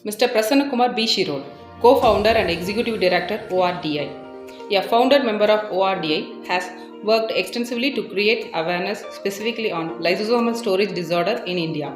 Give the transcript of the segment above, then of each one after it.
Mr. Prasanna Kumar B. Shirol, co-founder and executive director ORDI. A founder member of ORDI has worked extensively to create awareness specifically on lysosomal storage disorder in India.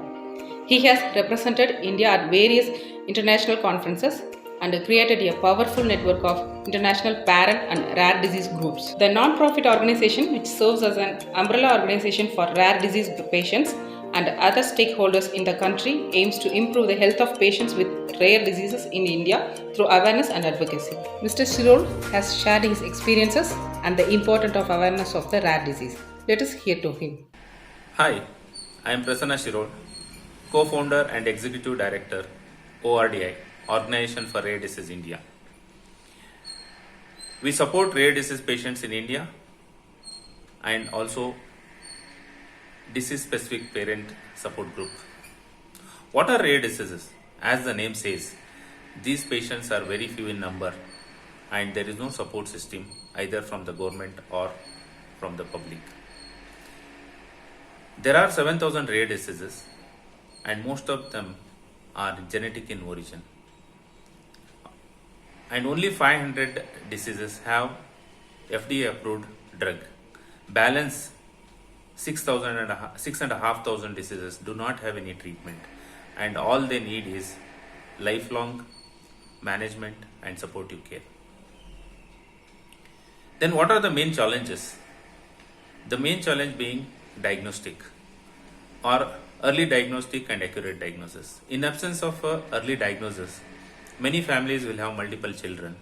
He has represented India at various international conferences and created a powerful network of international parent and rare disease groups. The non-profit organization, which serves as an umbrella organization for rare disease patients and other stakeholders in the country, aims to improve the health of patients with rare diseases in India through awareness and advocacy. Mr. Shirol has shared his experiences and the importance of awareness of the rare disease. Let us hear to him. Hi, I am Prasanna Shirol, co-founder and executive director, ORDI, Organization for Rare Disease India. We support rare disease patients in India and also disease-specific parent support group. What are rare diseases? As the name says, these patients are very few in number and there is no support system either from the government or from the public. There are 7,000 rare diseases and most of them are genetic in origin. And only 500 diseases have FDA approved drug. Balance 6,500 diseases do not have any treatment and all they need is lifelong management and supportive care. Then what are the main challenges? The main challenge being diagnostic or early diagnostic and accurate diagnosis. In absence of early diagnosis, many families will have multiple children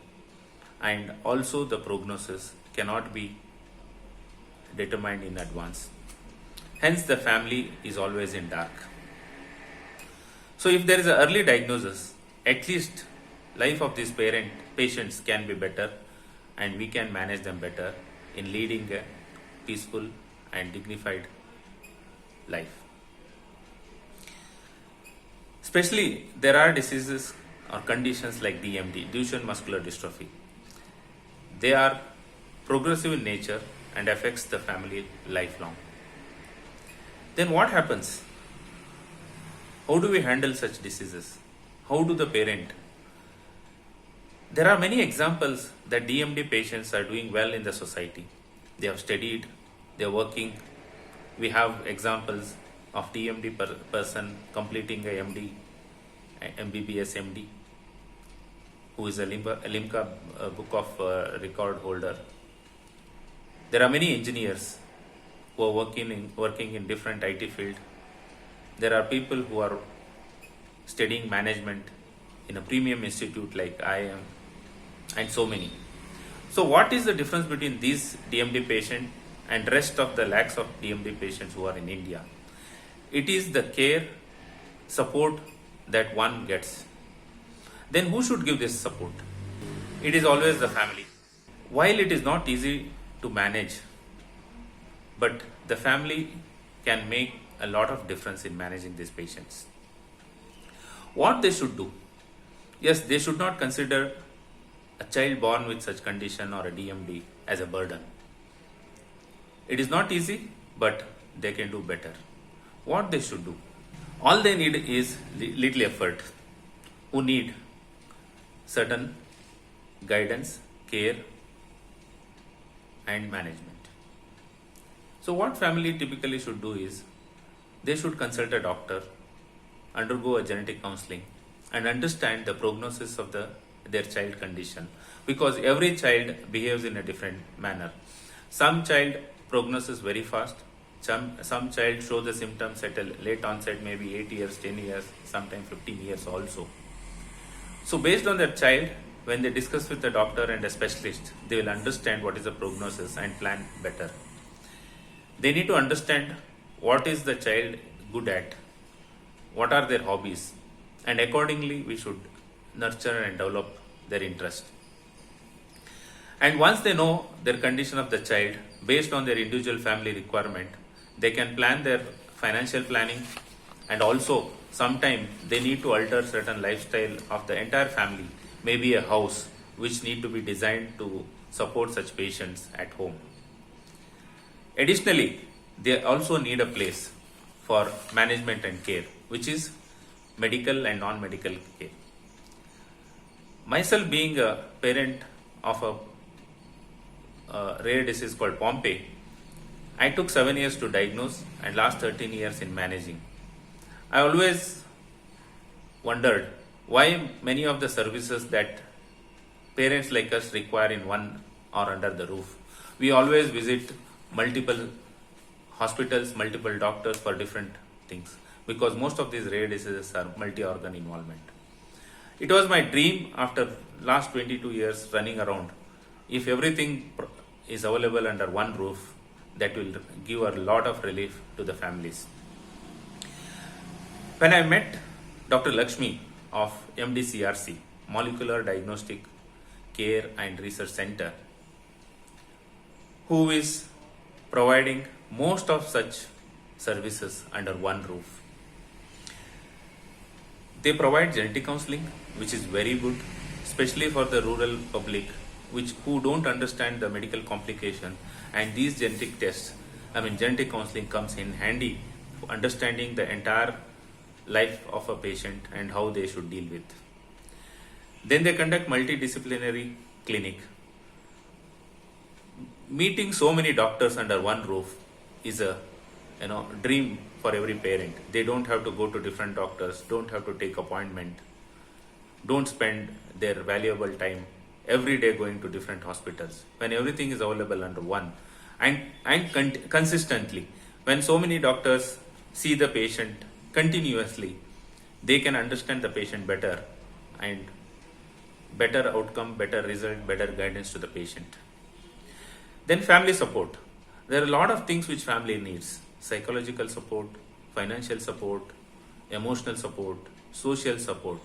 and also the prognosis cannot be determined in advance. Hence the family is always in dark. So if there is an early diagnosis, at least life of these patients can be better and we can manage them better in leading a peaceful and dignified life. Especially there are diseases or conditions like DMD, Duchenne muscular dystrophy. They are progressive in nature and affects the family lifelong. Then what happens? How do we handle such diseases? How do the parent? There are many examples that DMD patients are doing well in the society. They have studied, they are working. We have examples of DMD person completing a MD, MBBS MD, who is a Limca book of record holder. There are many engineers who are working in different IT field. There are people who are studying management in a premium institute like IIM and so many. So what is the difference between these DMD patient and rest of the lakhs of DMD patients who are in India? It is the care, support that one gets. Then who should give this support? It is always the family. While it is not easy to manage, but the family can make a lot of difference in managing these patients. What they should do? Yes, they should not consider a child born with such condition or a DMD as a burden. It is not easy, but they can do better. What they should do? All they need is little effort. Who need certain guidance, care, and management. So what family typically should do is they should consult a doctor, undergo a genetic counseling, and understand the prognosis of their child condition, because every child behaves in a different manner. Some child prognosis very fast, some child show the symptoms at a late onset, maybe 8 years, 10 years, sometimes 15 years also. So based on that child, when they discuss with the doctor and a specialist, they will understand what is the prognosis and plan better. They need to understand what is the child good at, what are their hobbies, and accordingly we should nurture and develop their interest. And once they know their condition of the child, based on their individual family requirement, they can plan their financial planning, and also sometime they need to alter certain lifestyle of the entire family, maybe a house which need to be designed to support such patients at home. Additionally, they also need a place for management and care, which is medical and non-medical care. Myself being a parent of a rare disease called Pompe, I took 7 years to diagnose and last 13 years in managing. I always wondered why many of the services that parents like us require in one or under the roof. We always visit multiple hospitals, multiple doctors for different things because most of these rare diseases are multi-organ involvement. It was my dream after last 22 years running around. If everything is available under one roof, that will give a lot of relief to the families. When I met Dr. Lakshmi of MDCRC, Molecular Diagnostic Care and Research Center, who is providing most of such services under one roof. They provide genetic counseling, which is very good, especially for the rural public, who don't understand the medical complication. And these genetic tests, genetic counseling comes in handy for understanding the entire life of a patient and how they should deal with. Then they conduct multidisciplinary clinic. Meeting so many doctors under one roof is a dream for every parent. They don't have to go to different doctors, don't have to take appointment, don't spend their valuable time every day going to different hospitals when everything is available under one. And consistently, when so many doctors see the patient continuously, they can understand the patient better and better outcome, better result, better guidance to the patient. Then family support. There are a lot of things which family needs: psychological support, financial support, emotional support, social support.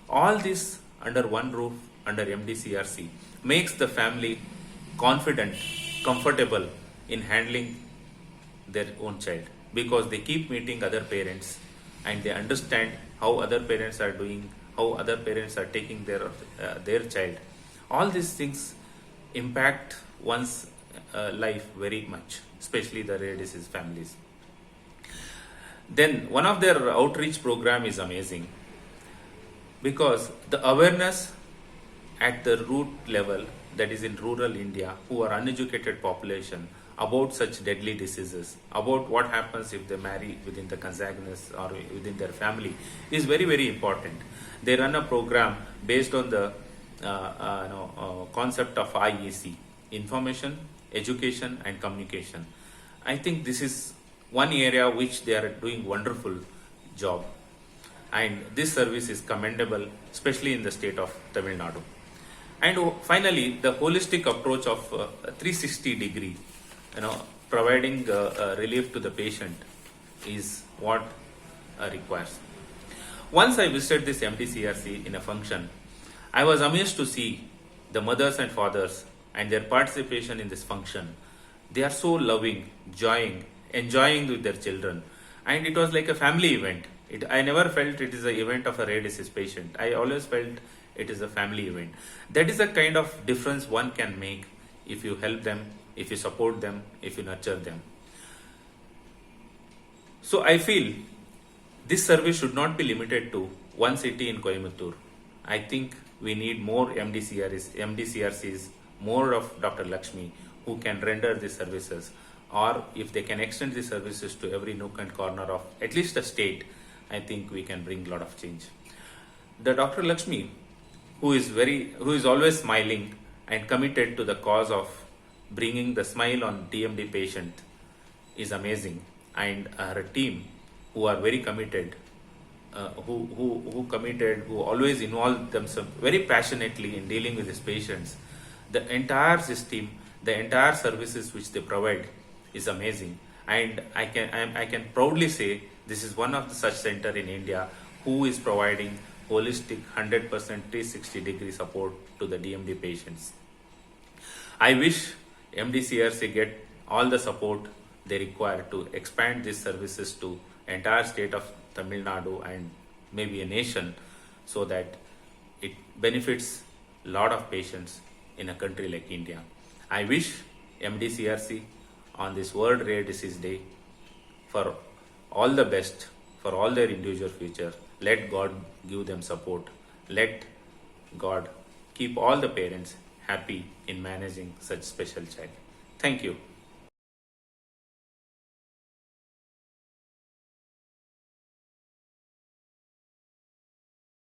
All this under one roof, under MDCRC, makes the family confident, comfortable in handling their own child because they keep meeting other parents and they understand how other parents are doing, how other parents are taking their child. All these things impact one's life very much, especially the rare disease families. Then one of their outreach program is amazing because the awareness at the root level, that is in rural India, who are uneducated population, about such deadly diseases, about what happens if they marry within the consanguineous or within their family, is very, very important. They run a program based on the concept of IEC: information, education, and communication. I think this is one area which they are doing wonderful job, and this service is commendable, especially in the state of Tamil Nadu. And finally, the holistic approach of 360 degree, providing relief to the patient is what requires. Once I visited this MDCRC in a function, I was amazed to see the mothers and fathers and their participation in this function. They are so loving, enjoying with their children, and it was like a family event. I never felt it is an event of a rare disease patient. I always felt it is a family event. That is the kind of difference one can make if you help them, if you support them, if you nurture them. So I feel this service should not be limited to one city in Coimbatore. I think we need more MDCRCs, more of Dr. Lakshmi, who can render these services, or if they can extend these services to every nook and corner of at least a state, I think we can bring a lot of change. The Dr. Lakshmi, who is always smiling and committed to the cause of bringing the smile on DMD patient, is amazing, and her team, who are very committed, who always involve themselves very passionately in dealing with these patients. The entire system, the entire services which they provide is amazing, and I can proudly say this is one of the such center in India who is providing holistic 100% 360 degree support to the DMD patients. I wish MDCRC get all the support they require to expand these services to entire state of Tamil Nadu and maybe a nation, so that it benefits a lot of patients in a country like India. I wish MDCRC on this World Rare Disease Day for all the best for all their individual future. Let God give them support. Let God keep all the parents happy in managing such special child. Thank you.